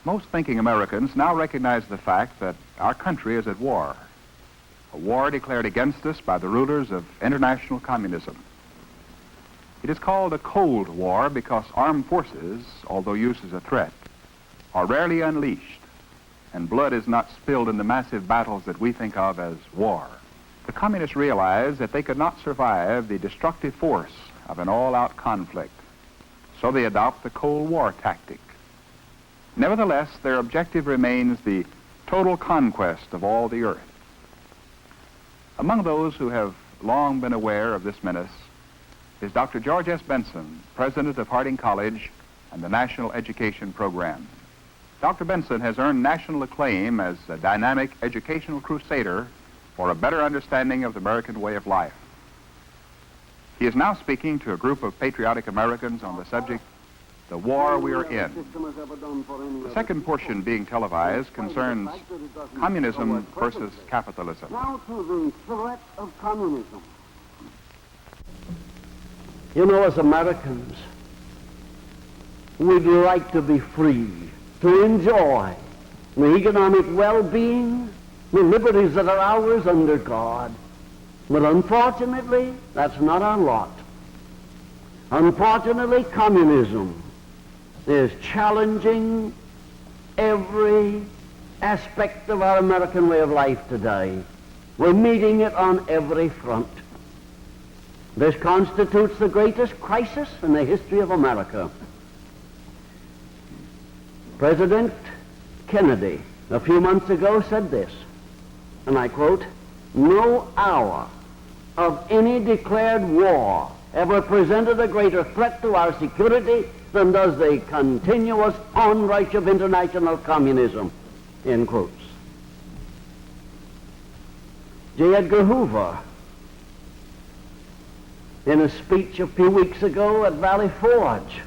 Most thinking Americans now recognize the fact that our country is at war, a war declared against us by the rulers of international communism. It is called a Cold War because armed forces, although used as a threat, are rarely unleashed, and blood is not spilled in the massive battles that we think of as war. The communists realized that they could not survive the destructive force of an all-out conflict, so they adopt the Cold War tactic. Nevertheless, their objective remains the total conquest of all the earth. Among those who have long been aware of this menace is Dr. George S. Benson, president of Harding College and the National Education Program. Dr. Benson has earned national acclaim as a dynamic educational crusader for a better understanding of the American way of life. He is now speaking to a group of patriotic Americans on the subject, the war we are in. The second portion being televised concerns communism versus capitalism. Now to the threat of communism. You know, as Americans, we'd like to be free, to enjoy the economic well-being, the liberties that are ours under God. But unfortunately, that's not our lot. Unfortunately, communism is challenging every aspect of our American way of life today. We're meeting it on every front. This constitutes the greatest crisis in the history of America. President Kennedy, a few months ago, said this, and I quote, "No hour of any declared war ever presented a greater threat to our security than does the continuous onrush of international communism," end quotes. J. Edgar Hoover, in a speech a few weeks ago at Valley Forge,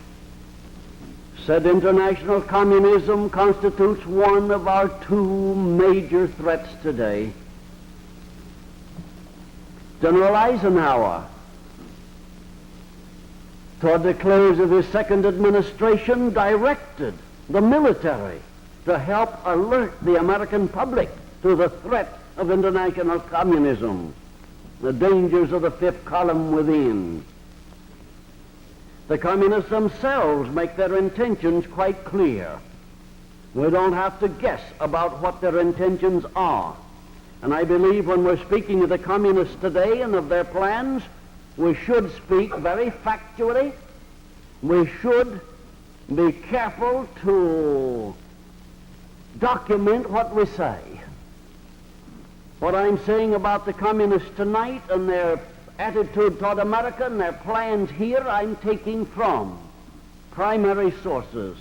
said international communism constitutes one of our two major threats today. General Eisenhower, toward the close of his second administration, directed the military to help alert the American public to the threat of international communism, the dangers of the fifth column within. The communists themselves make their intentions quite clear. We don't have to guess about what their intentions are. And I believe when we're speaking of the communists today and of their plans, we should speak very factually. We should be careful to document what we say. What I'm saying about the communists tonight and their attitude toward America and their plans here, I'm taking from primary sources.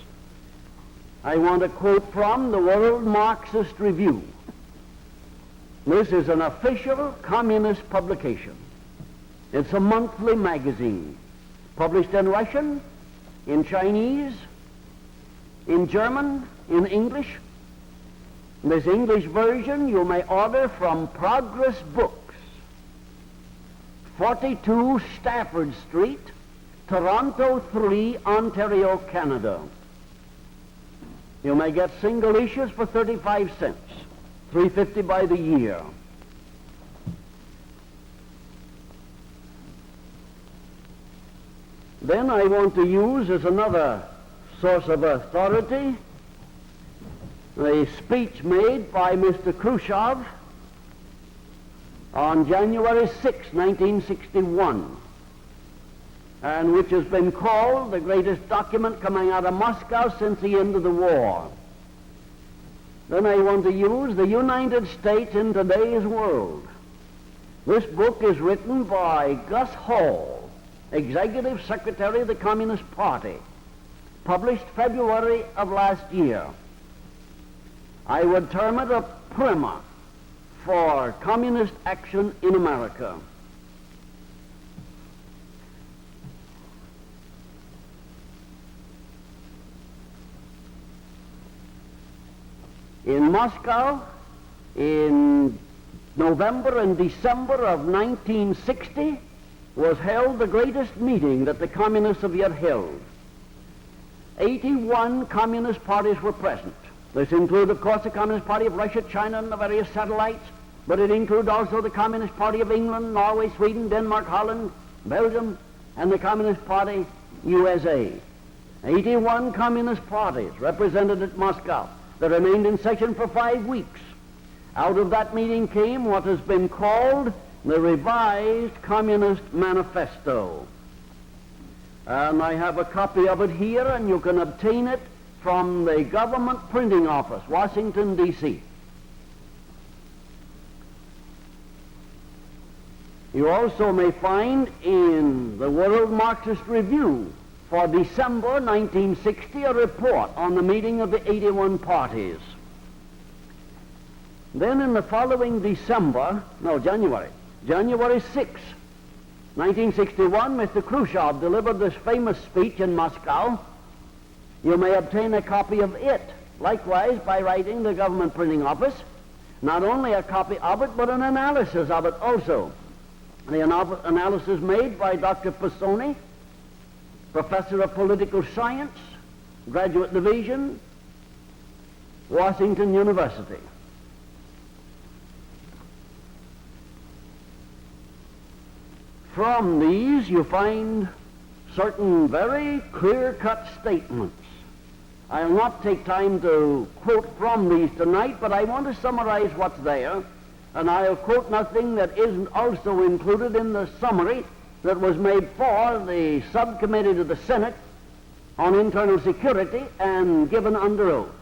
I want to quote from the World Marxist Review. This is an official communist publication. It's a monthly magazine, published in Russian, in Chinese, in German, in English. This English version you may order from Progress Books, 42 Stafford Street, Toronto 3, Ontario, Canada. You may get single issues for 35 cents, $3.50 by the year. Then I want to use as another source of authority a speech made by Mr. Khrushchev on January 6, 1961, and which has been called the greatest document coming out of Moscow since the end of the war. Then I want to use the United States in today's world. This book is written by Gus Hall, Executive Secretary of the Communist Party, published February of last year. I would term it a primer for communist action in America. In Moscow, in November and December of 1960, was held the greatest meeting that the communists have yet held. 81 communist parties were present. This includes, of course, the Communist Party of Russia, China, and the various satellites, but it includes also the Communist Party of England, Norway, Sweden, Denmark, Holland, Belgium, and the Communist Party USA. 81 communist parties represented at Moscow. They remained in session for 5 weeks. Out of that meeting came what has been called the Revised Communist Manifesto. And I have a copy of it here, and you can obtain it from the Government Printing Office, Washington, D.C. You also may find in the World Marxist Review for December 1960 a report on the meeting of the 81 parties. Then in the following January 6, 1961, Mr. Khrushchev delivered this famous speech in Moscow. You may obtain a copy of it, likewise by writing the Government Printing Office. Not only a copy of it, but an analysis of it also. The analysis made by Dr. Pisoni, Professor of Political Science, Graduate Division, Washington University. From these you find certain very clear-cut statements. I'll not take time to quote from these tonight, but I want to summarize what's there, and I'll quote nothing that isn't also included in the summary that was made for the subcommittee to the Senate on Internal Security and given under oath.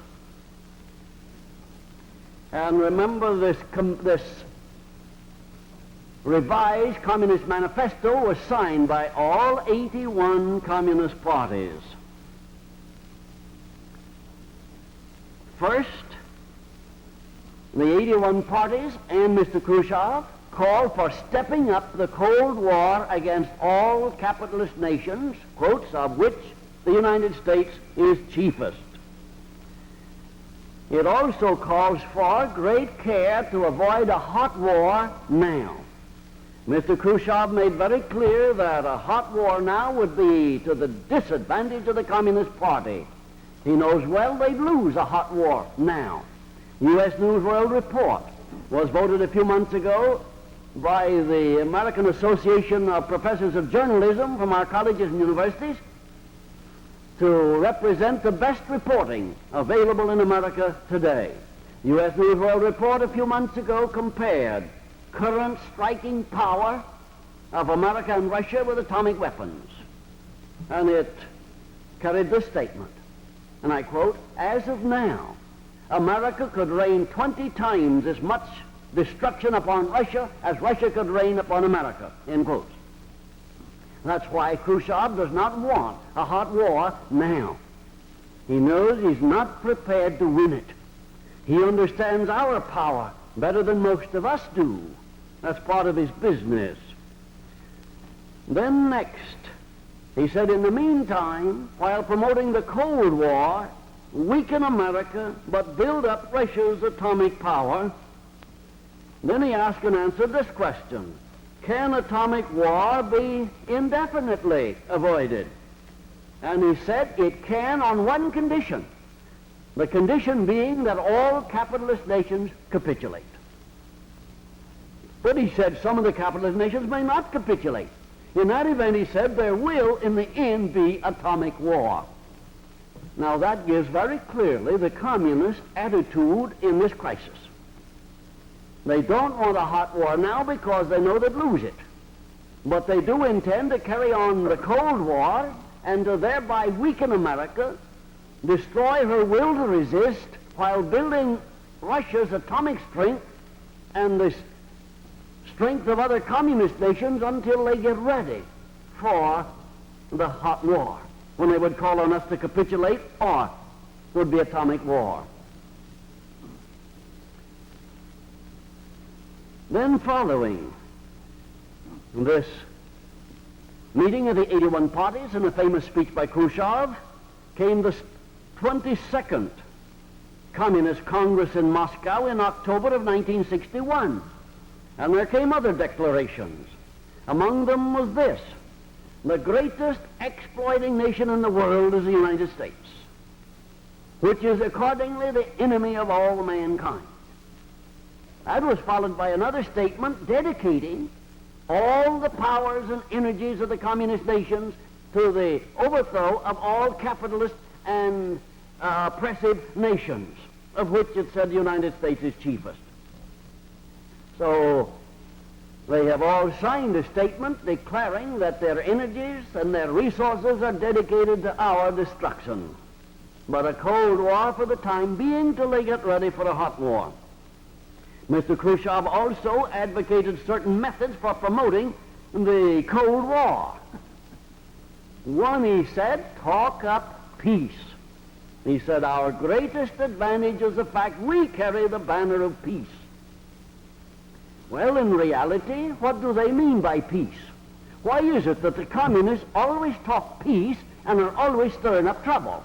And remember, this Revised Communist Manifesto was signed by all 81 communist parties. First, the 81 parties and Mr. Khrushchev called for stepping up the Cold War against all capitalist nations, quotes, of which the United States is chiefest. It also calls for great care to avoid a hot war now. Mr. Khrushchev made very clear that a hot war now would be to the disadvantage of the Communist Party. He knows well they'd lose a hot war now. U.S. News World Report was voted a few months ago by the American Association of Professors of Journalism from our colleges and universities to represent the best reporting available in America today. U.S. News World Report a few months ago compared current striking power of America and Russia with atomic weapons. And it carried this statement, and I quote, "As of now, America could rain 20 times as much destruction upon Russia as Russia could rain upon America," end quotes. That's why Khrushchev does not want a hot war now. He knows he's not prepared to win it. He understands our power better than most of us do. That's part of his business. Then next, he said, in the meantime, while promoting the Cold War, weaken America, but build up Russia's atomic power. Then he asked and answered this question: can atomic war be indefinitely avoided? And he said it can on one condition, the condition being that all capitalist nations capitulate. But he said some of the capitalist nations may not capitulate. In that event, he said, there will in the end be atomic war. Now that gives very clearly the communist attitude in this crisis. They don't want a hot war now because they know they'd lose it. But they do intend to carry on the Cold War and to thereby weaken America, destroy her will to resist, while building Russia's atomic strength and the strength of other communist nations until they get ready for the hot war, when they would call on us to capitulate or would be atomic war. Then following this meeting of the 81 parties and a famous speech by Khrushchev came the 22nd Communist Congress in Moscow in October of 1961. And there came other declarations. Among them was this: the greatest exploiting nation in the world is the United States. which is accordingly the enemy of all mankind. That was followed by another statement dedicating all the powers and energies of the communist nations to the overthrow of all capitalist and oppressive nations, of which it said the United States is chiefest. So they have all signed a statement declaring that their energies and their resources are dedicated to our destruction. But a Cold War for the time being till they get ready for a hot war. Mr. Khrushchev also advocated certain methods for promoting the Cold War. One, he said, talk up peace. He said, our greatest advantage is the fact we carry the banner of peace. Well, in reality, what do they mean by peace? Why is it that the communists always talk peace and are always stirring up trouble?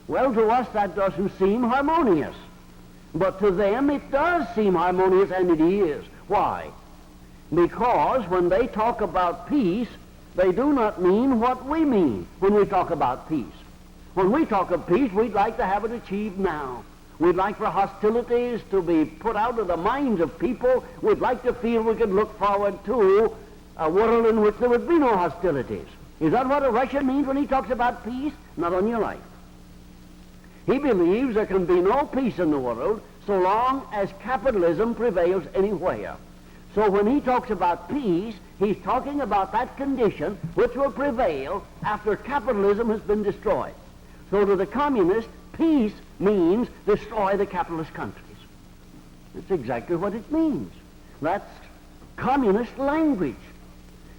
Well, to us that doesn't seem harmonious. But to them it does seem harmonious, and it is. Why? Because when they talk about peace, they do not mean what we mean when we talk about peace. When we talk of peace, we'd like to have it achieved now. We'd like for hostilities to be put out of the minds of people. We'd like to feel we could look forward to a world in which there would be no hostilities. Is that what a Russian means when he talks about peace? Not on your life. He believes there can be no peace in the world so long as capitalism prevails anywhere. So when he talks about peace, he's talking about that condition which will prevail after capitalism has been destroyed. So to the communist, peace means destroy the capitalist countries. That's exactly what it means. That's communist language.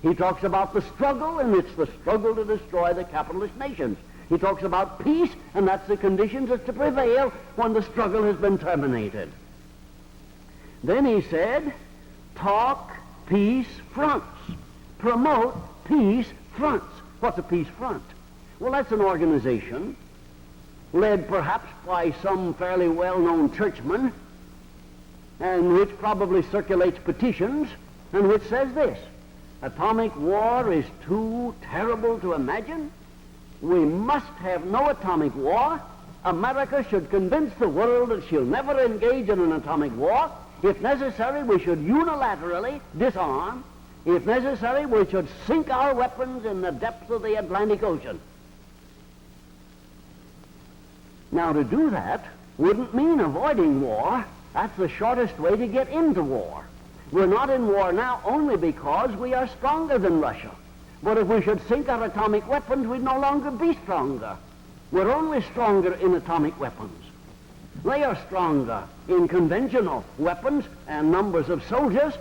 He talks about the struggle, and it's the struggle to destroy the capitalist nations. He talks about peace, and that's the conditions that's to prevail when the struggle has been terminated. Then he said, talk peace fronts. Promote peace fronts. What's a peace front? Well, that's an organization led perhaps by some fairly well-known churchman, and which probably circulates petitions, and which says this: atomic war is too terrible to imagine. We must have no atomic war. America should convince the world that she'll never engage in an atomic war. If necessary, we should unilaterally disarm. If necessary, we should sink our weapons in the depths of the Atlantic Ocean. Now, to do that wouldn't mean avoiding war. That's the shortest way to get into war. We're not in war now only because we are stronger than Russia. But if we should sink our atomic weapons, we'd no longer be stronger. We're only stronger in atomic weapons. They are stronger in conventional weapons and numbers of soldiers.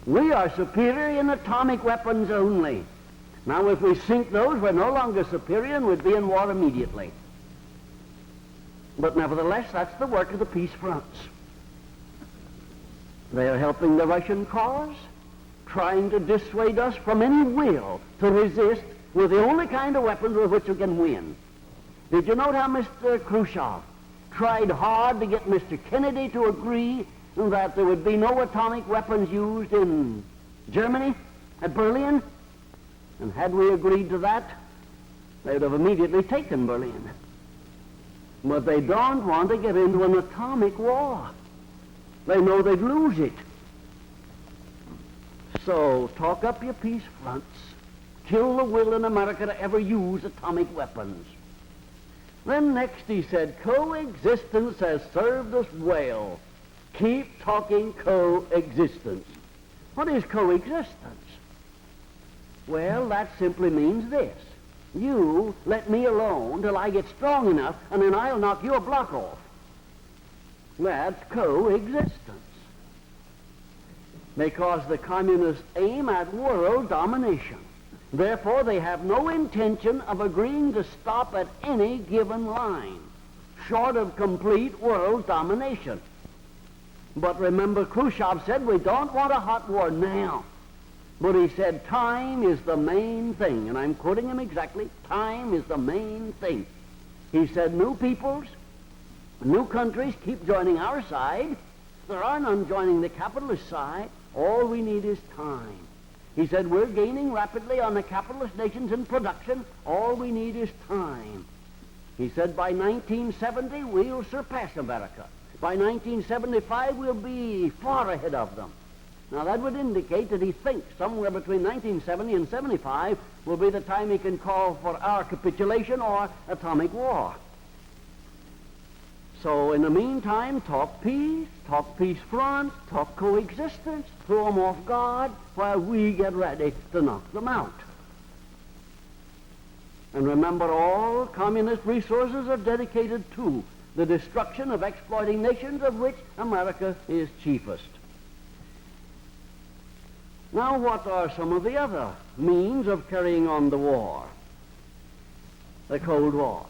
We are superior in atomic weapons only. Now, if we sink those, we're no longer superior and would be in war immediately. But nevertheless, that's the work of the peace fronts. They are helping the Russian cause, trying to dissuade us from any will to resist with the only kind of weapons with which we can win. Did you note how Mr. Khrushchev tried hard to get Mr. Kennedy to agree that there would be no atomic weapons used in Germany, at Berlin? And had we agreed to that, they would have immediately taken Berlin. But they don't want to get into an atomic war. They know they'd lose it. So, talk up your peace fronts. Kill the will in America to ever use atomic weapons. Then next he said, coexistence has served us well. Keep talking coexistence. What is coexistence? Well, that simply means this. You let me alone till I get strong enough, and then I'll knock your block off. That's coexistence. Because the communists aim at world domination. Therefore, they have no intention of agreeing to stop at any given line, short of complete world domination. But remember, Khrushchev said we don't want a hot war now. But he said time is the main thing, and I'm quoting him exactly, time is the main thing. He said new peoples, new countries keep joining our side. There are none joining the capitalist side. All we need is time. He said we're gaining rapidly on the capitalist nations in production. All we need is time. He said by 1970 we'll surpass America. By 1975 we'll be far ahead of them. Now that would indicate that he thinks somewhere between 1970 and 75 will be the time he can call for our capitulation or atomic war. So in the meantime, talk peace front, talk coexistence, throw them off guard while we get ready to knock them out. And remember, all communist resources are dedicated to the destruction of exploiting nations, of which America is chiefest. Now, what are some of the other means of carrying on the war? The Cold War.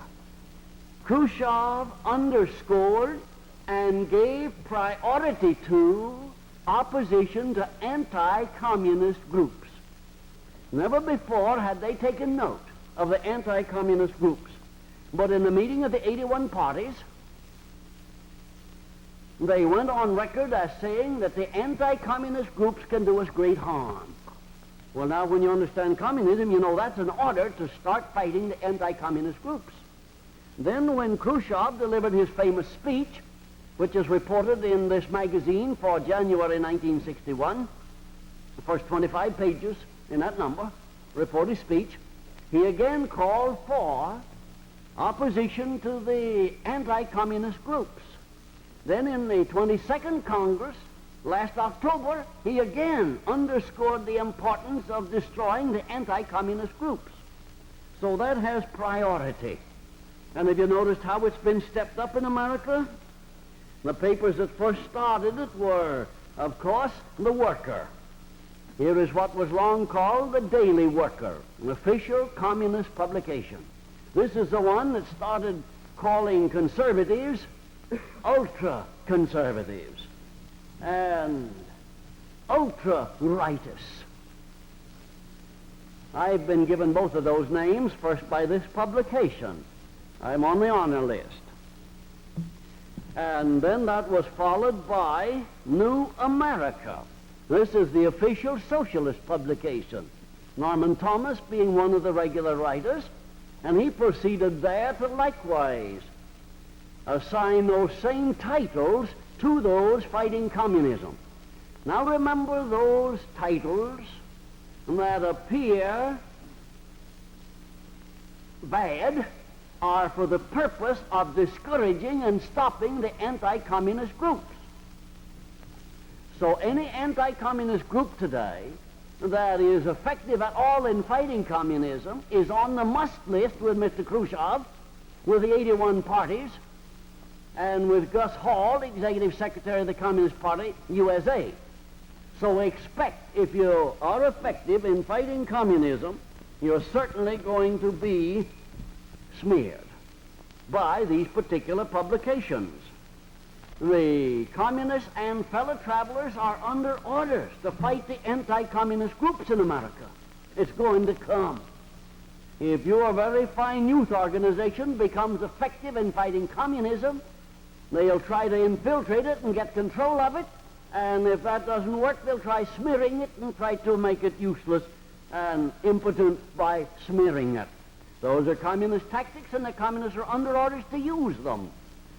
Khrushchev underscored and gave priority to opposition to anti-communist groups. Never before had they taken note of the anti-communist groups. But in the meeting of the 81 parties, they went on record as saying that the anti-communist groups can do us great harm. Well, now, when you understand communism, you know that's an order to start fighting the anti-communist groups. Then when Khrushchev delivered his famous speech, which is reported in this magazine for January 1961, the first 25 pages in that number, reported speech, he again called for opposition to the anti-communist groups. Then in the 22nd Congress, last October, he again underscored the importance of destroying the anti-communist groups. So that has priority. And have you noticed how it's been stepped up in America? The papers that first started it were, of course, The Worker. Here is what was long called the Daily Worker, an official communist publication. This is the one that started calling conservatives ultra-conservatives and ultra-rightists. I've been given both of those names, first by this publication. I'm on the honor list. And then that was followed by New America. This is the official socialist publication, Norman Thomas being one of the regular writers, and he proceeded there to likewise assign those same titles to those fighting communism. Now remember, those titles that appear bad are for the purpose of discouraging and stopping the anti-communist groups. So any anti-communist group today that is effective at all in fighting communism is on the must list with Mr. Khrushchev, with the 81 parties, and with Gus Hall, Executive Secretary of the Communist Party, USA. So expect, if you are effective in fighting communism, you're certainly going to be smeared by these particular publications. The communists and fellow travelers are under orders to fight the anti-communist groups in America. It's going to come. If your very fine youth organization becomes effective in fighting communism, they'll try to infiltrate it and get control of it, and if that doesn't work, they'll try smearing it and try to make it useless and impotent by smearing it. Those are communist tactics, and the communists are under orders to use them.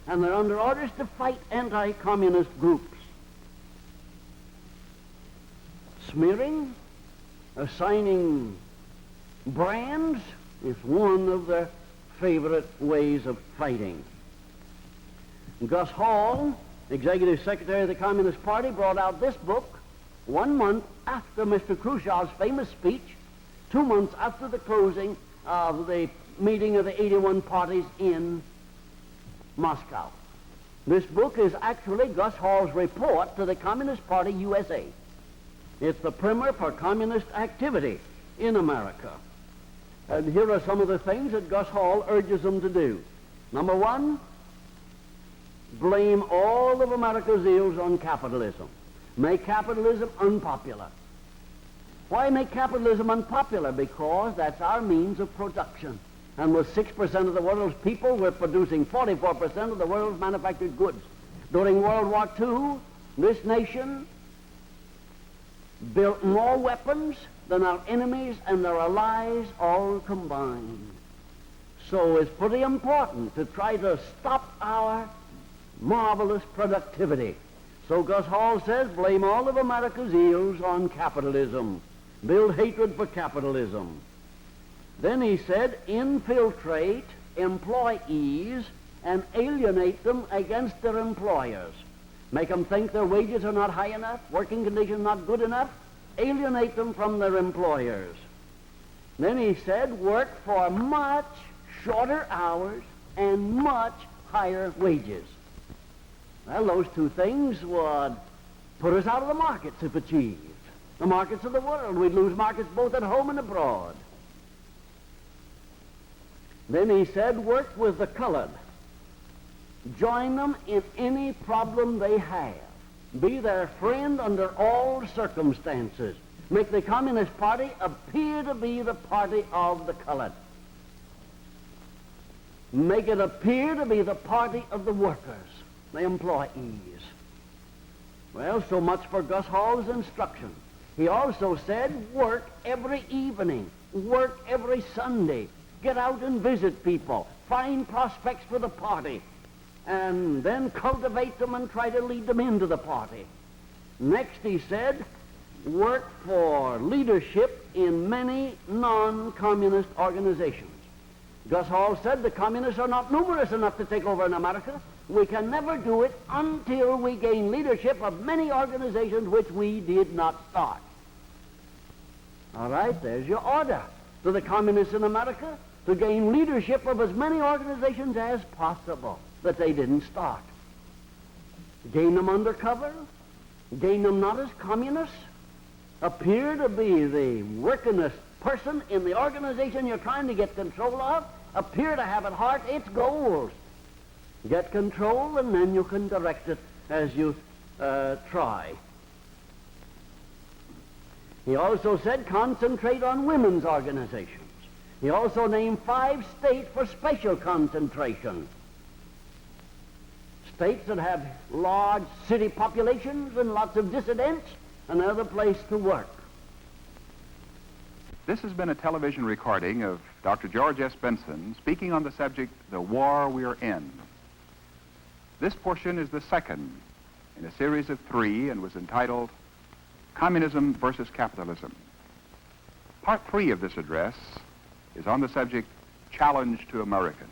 And they're under orders to fight anti-communist groups. Smearing, assigning brands is one of their favorite ways of fighting. Gus Hall, Executive Secretary of the Communist Party, brought out this book 1 month after Mr. Khrushchev's famous speech, 2 months after the closing of the meeting of the 81 parties in Moscow. This book is actually Gus Hall's report to the Communist Party USA. It's the primer for communist activity in America. And here are some of the things that Gus Hall urges them to do. Number one, blame all of America's ills on capitalism. Make capitalism unpopular. Why make capitalism unpopular? Because that's our means of production. And with 6% of the world's people, we're producing 44% of the world's manufactured goods. During World War II, this nation built more weapons than our enemies and their allies all combined. So it's pretty important to try to stop our marvelous productivity. So Gus Hall says, blame all of America's ills on capitalism. Build hatred for capitalism. Then he said, infiltrate employees and alienate them against their employers. Make them think their wages are not high enough, working conditions not good enough. Alienate them from their employers. Then he said, work for much shorter hours and much higher wages. Well, those two things would put us out of the markets if achieved. The markets of the world. We'd lose markets both at home and abroad. Then he said, work with the colored. Join them in any problem they have. Be their friend under all circumstances. Make the Communist Party appear to be the party of the colored. Make it appear to be the party of the workers, the employees. Well, so much for Gus Hall's instruction. He also said, work every evening, work every Sunday, get out and visit people, find prospects for the party, and then cultivate them and try to lead them into the party. Next, he said, work for leadership in many non-communist organizations. Gus Hall said the communists are not numerous enough to take over in America. We can never do it until we gain leadership of many organizations which we did not start. All right, there's your order to the communists in America, to gain leadership of as many organizations as possible that they didn't start. Gain them undercover, gain them not as communists, appear to be the workingest person in the organization you're trying to get control of, appear to have at heart its goals. Get control, and then you can direct it as you try. He also said concentrate on women's organizations. He also named 5 states for special concentration. States that have large city populations and lots of dissidents, another place to work. This has been a television recording of Dr. George S. Benson speaking on the subject, The War We're In. This portion is the second in a series of 3 and was entitled Communism versus Capitalism. Part 3 of this address is on the subject, Challenge to Americans.